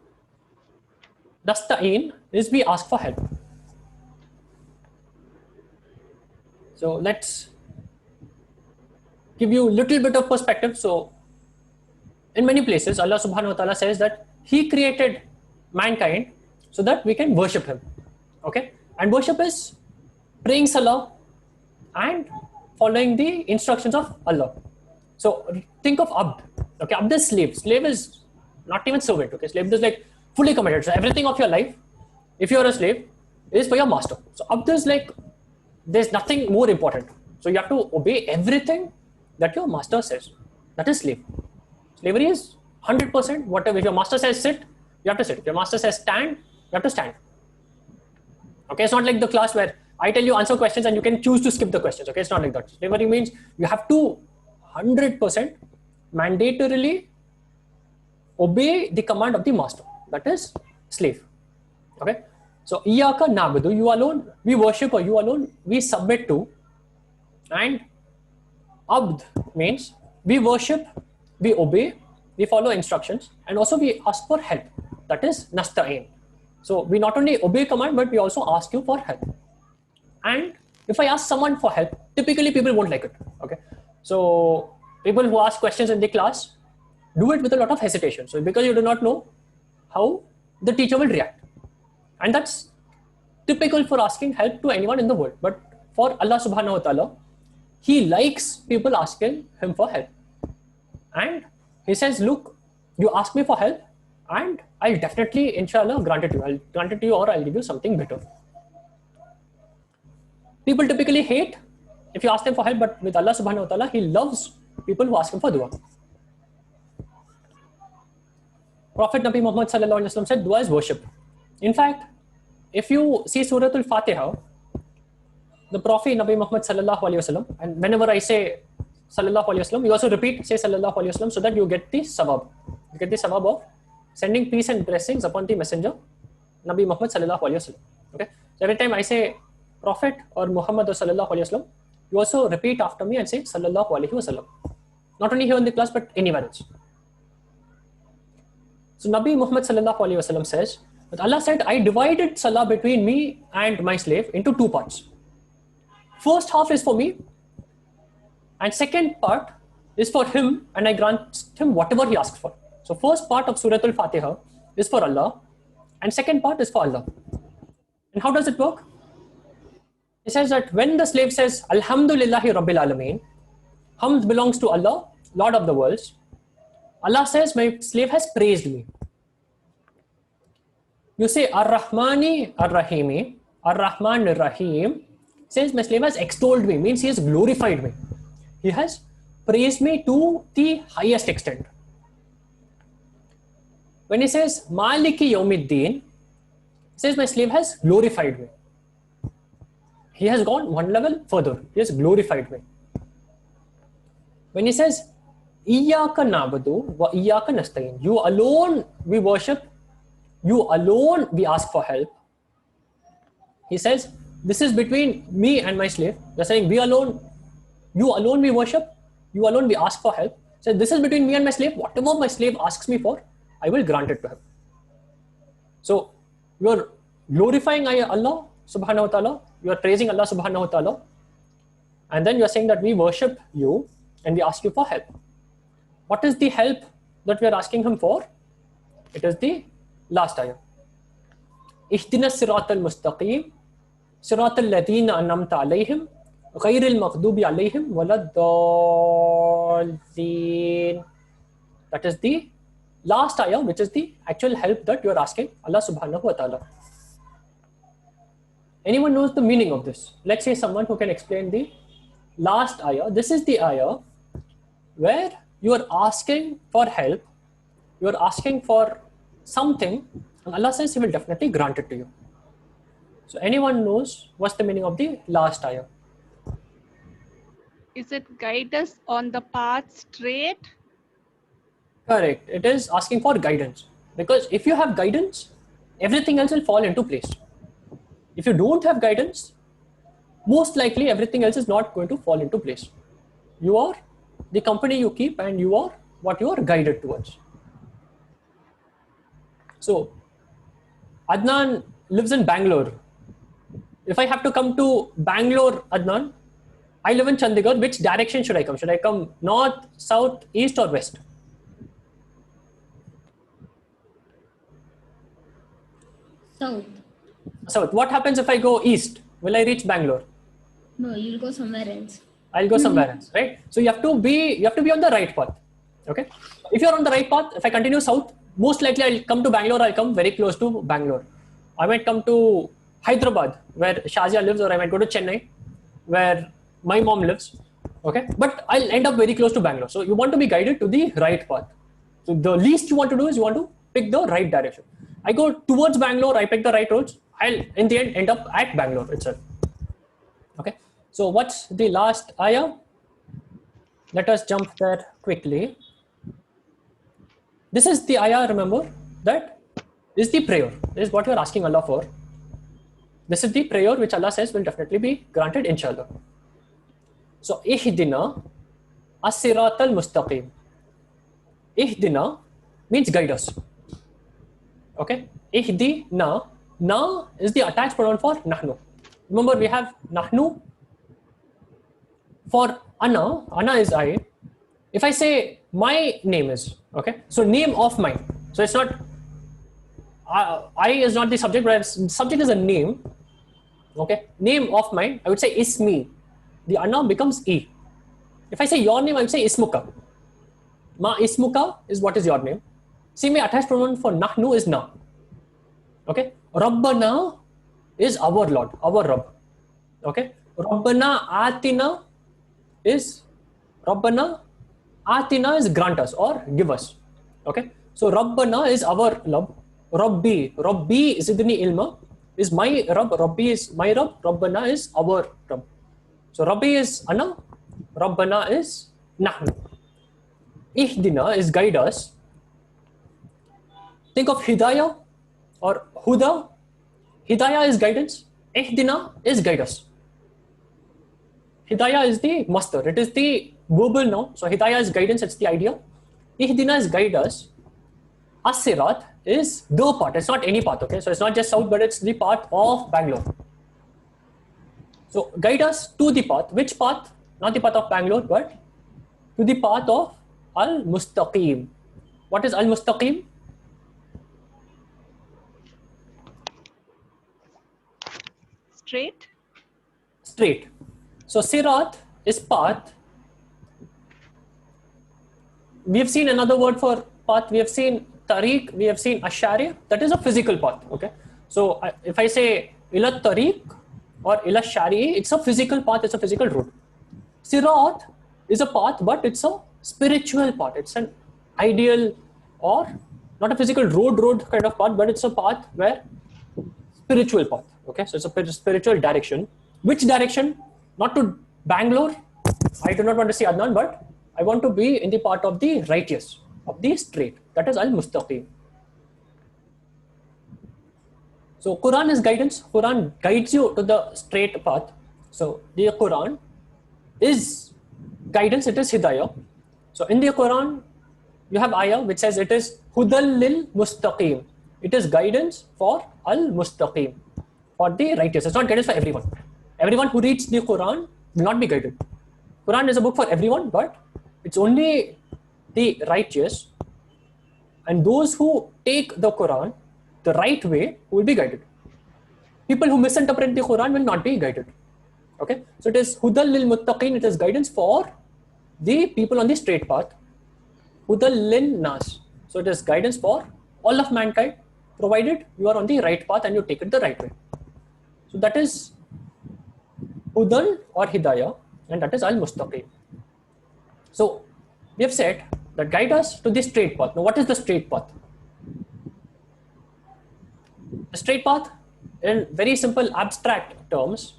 Nasta'in is we ask for help. So let's give you a little bit of perspective. So in many places, Allah subhanahu wa ta'ala says that He created mankind so that we can worship Him. Okay? And worship is praying salah and following the instructions of Allah. So think of abd. Okay, abd is slave. Slave is not even servant. Okay, slave is like fully committed. So everything of your life, if you are a slave, is for your master. So abd is like there's nothing more important. So you have to obey everything that your master says. That is slave. Slavery is 100%. Whatever, if your master says sit, you have to sit. If your master says stand, you have to stand. Okay, it's not like the class where I tell you answer questions and you can choose to skip the questions. Okay, it's not like that. Slavery means you have to 100% mandatorily obey the command of the master. That is slave. Okay, so Iyaka na'budu, you alone we worship, or you alone we submit to. And abd means we worship, we obey, we follow instructions, and also we ask for help. That is nasta'in. So we not only obey command, but we also ask you for help. And if I ask someone for help, typically people won't like it. Okay, so people who ask questions in the class do it with a lot of hesitation. So because you do not know how the teacher will react, and that's typical for asking help to anyone in the world. But for Allah subhanahu wa ta'ala, He likes people asking Him for help, and He says, look, you ask me for help and I'll definitely inshallah grant it to you. I'll grant it to you, or I'll give you something better. People typically hate if you ask them for help, but with Allah subhanahu wa ta'ala, He loves people who ask Him for dua. Prophet Nabi Muhammad sallallahu alaihi wasallam said dua is worship. In fact, if you see Surah Al-Fatiha, the Prophet Nabi Muhammad sallallahu alaihi wasallam, and whenever I say sallallahu alaihi wasallam, you also repeat, say sallallahu alaihi wasallam, so that you get the sawab. You get the sawab of sending peace and blessings upon the messenger, Nabi Muhammad sallallahu alaihi wasallam. Okay, so every time I say Prophet or Muhammad or sallallahu alaihi wasallam, you also repeat after me and say sallallahu alaihi wasallam. Not only here in the class, but anywhere else. So Nabi Muhammad sallallahu alaihi wasallam says that Allah said, I divided salah between me and my slave into two parts. First half is for me, and second part is for him, and I grant him whatever he asks for. So first part of Surah Al-Fatiha is for Allah, and second part is for Allah. And how does it work? He says that when the slave says, Alhamdulillahi Rabbil Alameen, hamd belongs to Allah, Lord of the worlds, Allah says, my slave has praised me. You say, Ar-Rahmani Ar-Rahimi, Ar-Rahman Ar-Rahim, says my slave has extolled me, means he has glorified me. He has praised me to the highest extent. When he says, Maliki Yawmiddin, he says my slave has glorified me. He has gone one level further. He has glorified me. When he says, Iyaka na'budu wa iyaka nasta'in, you alone we worship, you alone we ask for help. He says, this is between me and my slave. They're saying, we alone, you alone we worship, you alone we ask for help. So this is between me and my slave. Whatever my slave asks me for, I will grant it to him. So you are glorifying Allah subhanahu wa ta'ala, you are praising Allah subhanahu wa ta'ala, and then you are saying that we worship you and we ask you for help. What is the help that we are asking him for? It is the last ayah. Ihdina siratal mustaqim, siratal ladina an'amta alayhim, ghayril maghdubi alayhim waladdallin. That is the last ayah, which is the actual help that you are asking Allah subhanahu wa ta'ala. Anyone knows the meaning of this? Let's say someone who can explain the last ayah. This is the ayah where you are asking for help, you are asking for something, and Allah says He will definitely grant it to you. So anyone knows what's the meaning of the last ayah? Is it guide us on the path straight? Correct. It is asking for guidance. Because if you have guidance, everything else will fall into place. If you don't have guidance, most likely everything else is not going to fall into place. You are the company you keep, and you are what you are guided towards. So Adnan lives in Bangalore. If I have to come to Bangalore, Adnan, I live in Chandigarh. Which direction should I come? Should I come north, south, east, or west? South. South. What happens if I go east? Will I reach Bangalore? No, you'll go somewhere else. I'll go somewhere else, right? So you have to be on the right path. Okay. If you're on the right path, if I continue south, most likely I'll come to Bangalore. I'll come very close to Bangalore. I might come to Hyderabad, where Shazia lives, or I might go to Chennai, where my mom lives. Okay. But I'll end up very close to Bangalore. So you want to be guided to the right path. So the least you want to do is you want to pick the right direction. I go towards Bangalore. I pick the right roads. I'll in the end up at Bangalore itself. Okay. So what's the last ayah? Let us jump there quickly. This is the ayah, remember, that is the prayer. This is what you're asking Allah for. This is the prayer which Allah says will definitely be granted, inshallah. So, ihdina as-sirat al-mustaqim. Ihdina means guide us. Okay? Ihdina. Na is the attached pronoun for nahnu. Remember, we have nahnu. For ana is I. If I say my name is, okay, so name of mine. So it's not, I is not the subject, but subject is a name. Okay, name of mine, I would say ismi. The ana becomes e. If I say your name, I would say ismuka. Ma ismuka is what is your name. See, my attached pronoun for nahnu is na. Okay, Rabbana is our Lord, our Rabb. Okay, Rabbana atina is grant us or give us. Okay, so Rabbana is our Rabb. Rabbi zidni ilma is my Rabb. Rabbi is my Rabb. Rabbana is our Rabb. So Rabbi is ana, Rabbana is nahnu. Ihdina is guide us. Think of hidayah or huda. Hidayah is guidance. Ihdina is guide us. Hidayah is the master. It is the verbal noun. So hidayah is guidance. It's the idea. Ihdina is guide us. As-sirat is the path. It's not any path. Okay. So it's not just south, but it's the path of Bangalore. So guide us to the path. Which path? Not the path of Bangalore, but to the path of Al-Mustaqim. What is Al-Mustaqim? Straight. Straight. So sirat is path. We have seen another word for path. We have seen tariq. We have seen ashari. That is a physical path. Okay. So if I say ila tariq or ila shari, it's a physical path. It's a physical road. Sirat is a path, but it's a spiritual path. It's an ideal or not a physical road kind of path, but it's a path where spiritual path. Okay. So it's a spiritual direction. Which direction? Not to Bangalore. I do not want to see Adnan, but I want to be in the part of the righteous, of the straight. That is Al-Mustaqim. So Quran is guidance. Quran guides you to the straight path. So the Quran is guidance. It is hidayah. So in the Quran, you have ayah which says it is hudal lil mustaqim. It is guidance for al-mustaqim, for the righteous. It's not guidance for everyone. Everyone who reads the Quran will not be guided. Quran is a book for everyone, but it's only the righteous and those who take the Quran the right way will be guided. People who misinterpret the Quran will not be guided. Okay, so it is hudal lil muttaqin. It is guidance for the people on the straight path. Hudal lin nas. So it is guidance for all of mankind, provided you are on the right path and you take it the right way. So that is Hudan or Hidayah, and that is Al-Mustaqim. So we have said that guide us to the straight path. Now what is the straight path? The straight path, in very simple abstract terms,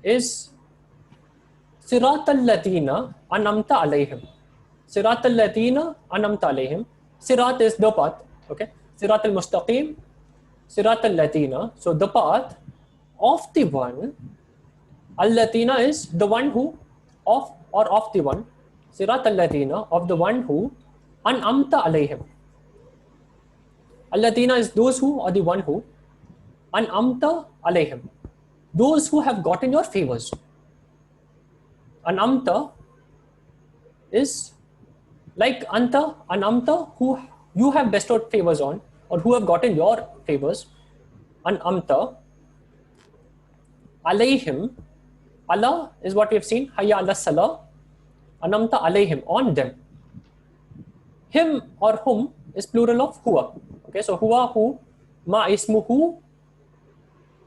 is Sirat al-Ladina anamta alayhim. Sirat al-Ladina anamta alayhim. Sirat is the path. Okay. Sirat al-Mustaqim. Sirat al-Ladina. So the path of the one. Al-Ladina is the one who, of the one. Sirat al-Ladina, of the one who, an'amta alayhim. Al-Ladina is those who, or the one who, an'amta alayhim. Those who have gotten your favors. an amta is like anta, an amta who you have bestowed favors on, or who have gotten your favors. An amta alayhim, Allah is what we have seen, hayya ala salah, anamta alayhim, on them. Him or whom is plural of huwa. Okay, so huwa, who, ma ismuhu,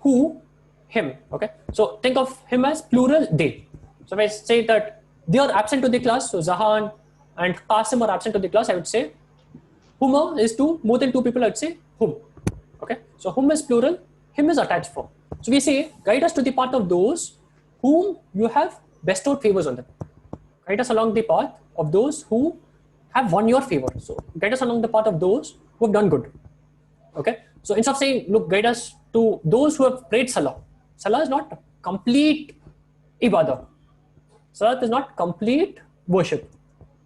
who, him. Okay, so think of him as plural they. So if I say that they are absent to the class, so Zahan and Qasim are absent to the class, I would say huma is to more than two people, I would say whom. Okay, so whom is plural, him is attached form. So we say guide us to the path of those whom you have bestowed favors on them. Guide us along the path of those who have won your favor. So guide us along the path of those who have done good. Okay, so instead of saying, look, guide us to those who have prayed salah. Salah is not complete ibadah. Salah is not complete worship.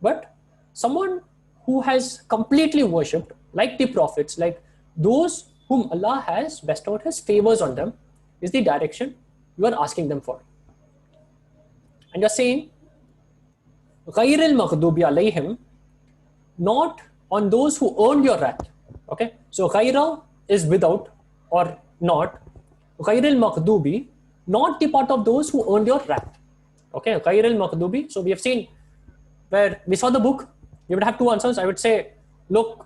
But someone who has completely worshipped, like the prophets, like those whom Allah has bestowed his favors on them, is the direction you are asking them for. And you're saying, غَيْرِ الْمَغْضُوبِ عَلَيْهِمْ, not on those who earned your wrath. Okay, so غَيْرَ is without or not. غَيْرِ الْمَغْضُوبِ, not the part of those who earned your wrath. Okay, غَيْرِ الْمَغْضُوبِ. So we have seen where we saw the book, you would have two answers. I would say, look,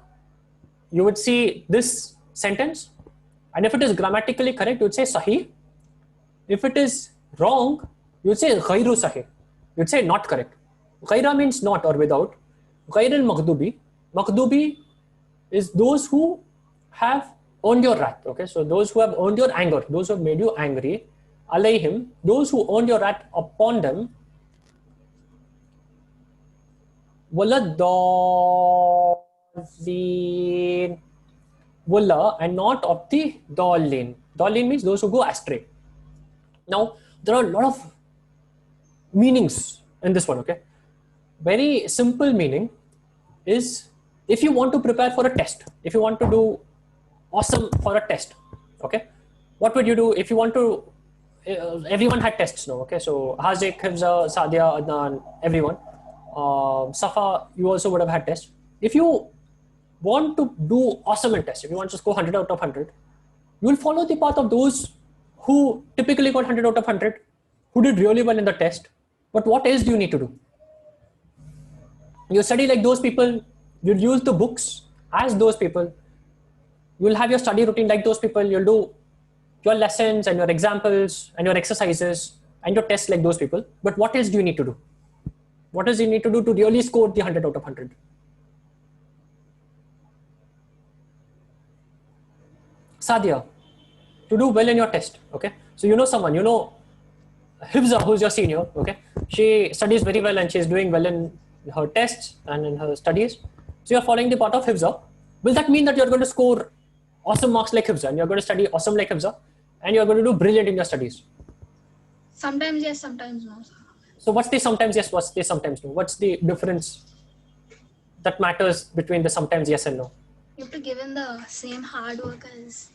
you would see this sentence, and if it is grammatically correct, you would say sahih. If it is wrong, you would say ghayru sahih. You would say not correct. Ghayra means not or without. Ghayr al-maghdubi. Maghdubi is those who have earned your wrath. Okay, so those who have earned your anger, those who have made you angry. Alayhim, those who earned your wrath upon them. Waladallin. Wala, and not of the dallin. Dallin means those who go astray. Now, there are a lot of meanings in this one, okay? Very simple meaning is, if you want to prepare for a test, if you want to do awesome for a test, okay? What would you do if you want to, everyone had tests now, okay? So Hazik, Hifza, Sadia, Adnan, everyone. Safa, you also would have had tests. If you want to do awesome in tests, if you want to score 100 out of 100, you will follow the path of those who typically got 100 out of 100, who did really well in the test. But what else do you need to do? You study like those people, you'll use the books as those people, you'll have your study routine like those people, you'll do your lessons and your examples and your exercises and your tests like those people. But what else do you need to do? What else do you need to do to really score the 100 out of 100? Sadia, to do well in your test, okay? So you know someone, you know Hifza, who's your senior, okay? She studies very well and she's doing well in her tests and in her studies. So you're following the path of Hifza. Will that mean that you're going to score awesome marks like Hifza and you're going to study awesome like Hifza and you're going to do brilliant in your studies? Sometimes yes, sometimes no. So what's the sometimes yes, what's the sometimes no? What's the difference that matters between the sometimes yes and no? You have to give in the same hard work as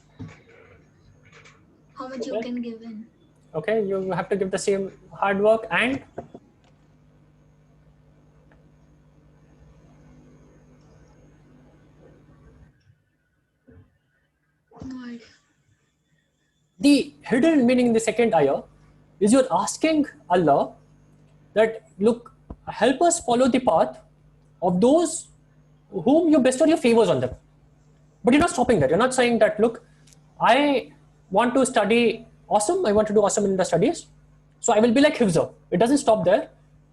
how much you can give in. Okay, you have to give the same hard work and No idea. the hidden meaning in the second ayah is you're asking Allah that, look, help us follow the path of those whom you bestowed your favors on them. But you're not stopping there. You're not saying that, look, I want to study awesome. I want to do awesome in the studies. So I will be like Hifza. It doesn't stop there.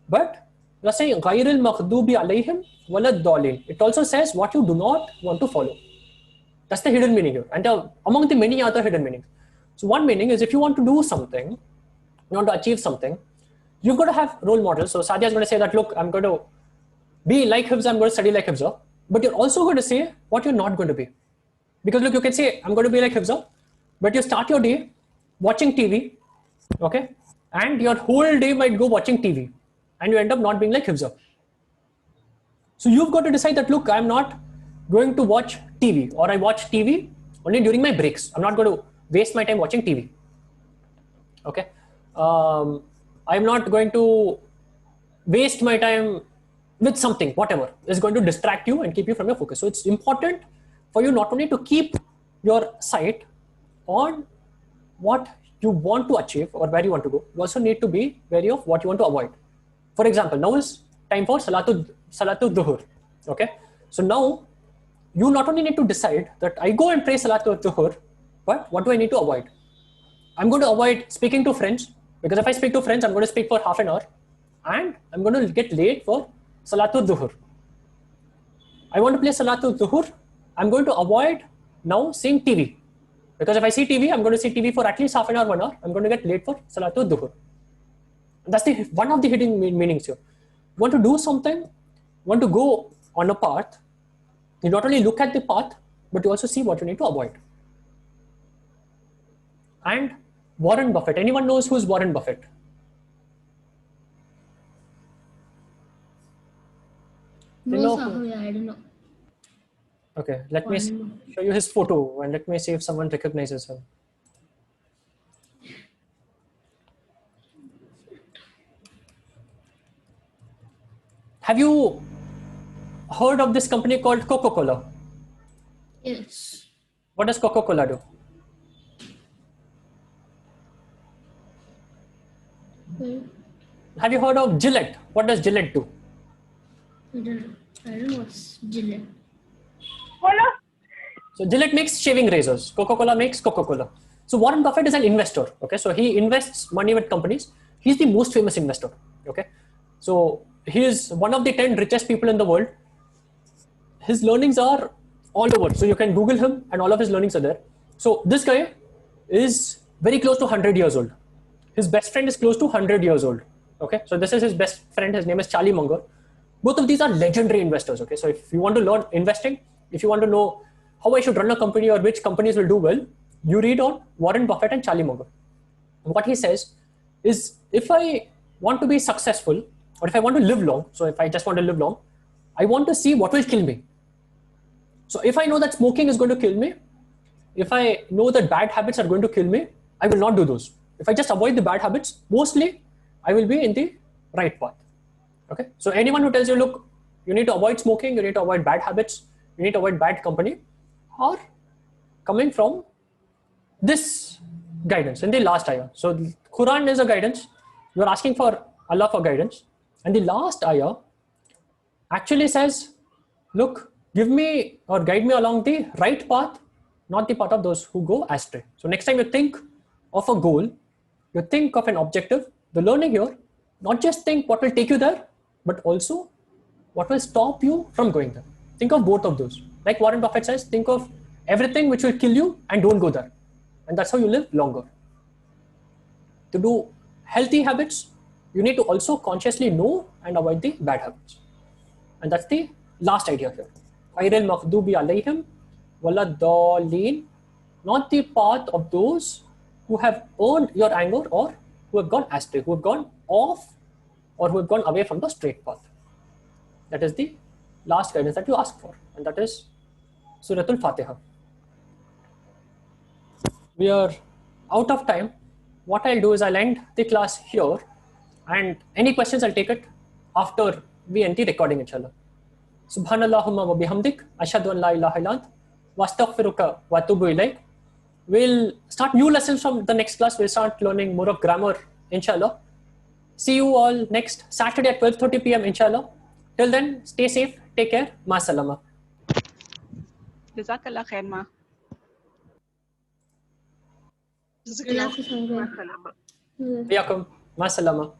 But you're saying, غَيْرِ الْمَغْضُوبِ عَلَيْهِمْ وَلَا الضَّالِينَ. It also says what you do not want to follow. That's the hidden meaning here. And among the many other hidden meanings. So one meaning is, if you want to do something, you want to achieve something, you've got to have role models. So Sadia is going to say that, look, I'm going to be like Hifza, I'm going to study like Hifza. But you're also going to say what you're not going to be. Because look, you can say, I'm going to be like Hifza, but you start your day watching TV, okay? And your whole day might go watching TV and you end up not being like Hifza. So you've got to decide that, look, I'm not going to watch TV, or I watch TV only during my breaks. I'm not going to waste my time watching TV. Okay. I'm not going to waste my time with something, whatever is going to distract you and keep you from your focus. So it's important for you not only to keep your sight on what you want to achieve or where you want to go, you also need to be wary of what you want to avoid. For example, now is time for Salatul Dhuhr. Okay, so now you not only need to decide that I go and pray Salatul Dhuhr, but what do I need to avoid? I'm going to avoid speaking to friends, because if I speak to friends, I'm going to speak for half an hour and I'm going to get late for Salatul Dhuhr. I want to play Salatul Dhuhr. I'm going to avoid now seeing TV, because if I see TV, I'm going to see TV for at least half an hour, 1 hour. I'm going to get late for Salatul Dhuhr. That's one of the hidden meanings here. You want to do something, you want to go on a path, you not only look at the path, but you also see what you need to avoid. And Warren Buffett. Anyone knows who's Warren Buffett? No, Sahib, I don't know. Okay, let me show you his photo and let me see if someone recognizes him. Have you heard of this company called Coca-Cola? Yes. What does Coca-Cola do? Well, Have you heard of Gillette? What does Gillette do? I don't know what's Gillette. So Gillette makes shaving razors. Coca-Cola makes Coca-Cola. So Warren Buffett is an investor. Okay, so he invests money with companies. He's the most famous investor. Okay, so he is one of the 10 richest people in the world. His learnings are all over. So you can Google him and all of his learnings are there. So this guy is very close to 100 years old. His best friend is close to 100 years old. Okay, so this is his best friend. His name is Charlie Munger. Both of these are legendary investors. Okay, so if you want to learn investing, if you want to know how I should run a company or which companies will do well, you read on Warren Buffett and Charlie Munger. And what he says is, if I want to be successful or if I want to live long, so if I just want to live long, I want to see what will kill me. So if I know that smoking is going to kill me, if I know that bad habits are going to kill me, I will not do those. If I just avoid the bad habits, mostly I will be in the right path. Okay, so anyone who tells you, look, you need to avoid smoking, you need to avoid bad habits, you need to avoid bad company, are coming from this guidance in the last ayah. So Quran is a guidance. You are asking for Allah for guidance. And the last ayah actually says, look, give me or guide me along the right path, not the path of those who go astray. So next time you think of a goal, you think of an objective, the learning here, not just think what will take you there, but also what will stop you from going there. Think of both of those. Like Warren Buffett says, think of everything which will kill you and don't go there. And that's how you live longer. To do healthy habits, you need to also consciously know and avoid the bad habits. And that's the last idea here. Ghayril maghdubi alayhim waladdallin, not the path of those who have earned your anger or who have gone astray, who have gone off or who have gone away from the straight path. That is the last guidance that you ask for, and that is Suratul Fatiha. We are out of time. What I'll do is I'll end the class here, and any questions I'll take it after we end the recording, inshallah. Subhanallahumma wa bihamdik, ashhadu an la ilaha illa ant, wa astaghfiruka wa atubu ilayk. We'll start new lessons from the next class. We'll start learning more of grammar, inshallah. See you all next Saturday at 12:30 p.m. inshallah. Till then, stay safe, take care, ma salama. Jazakallah khair, ma. Jazakallah. Jazakallah. Masalama. Yakum, ma salama.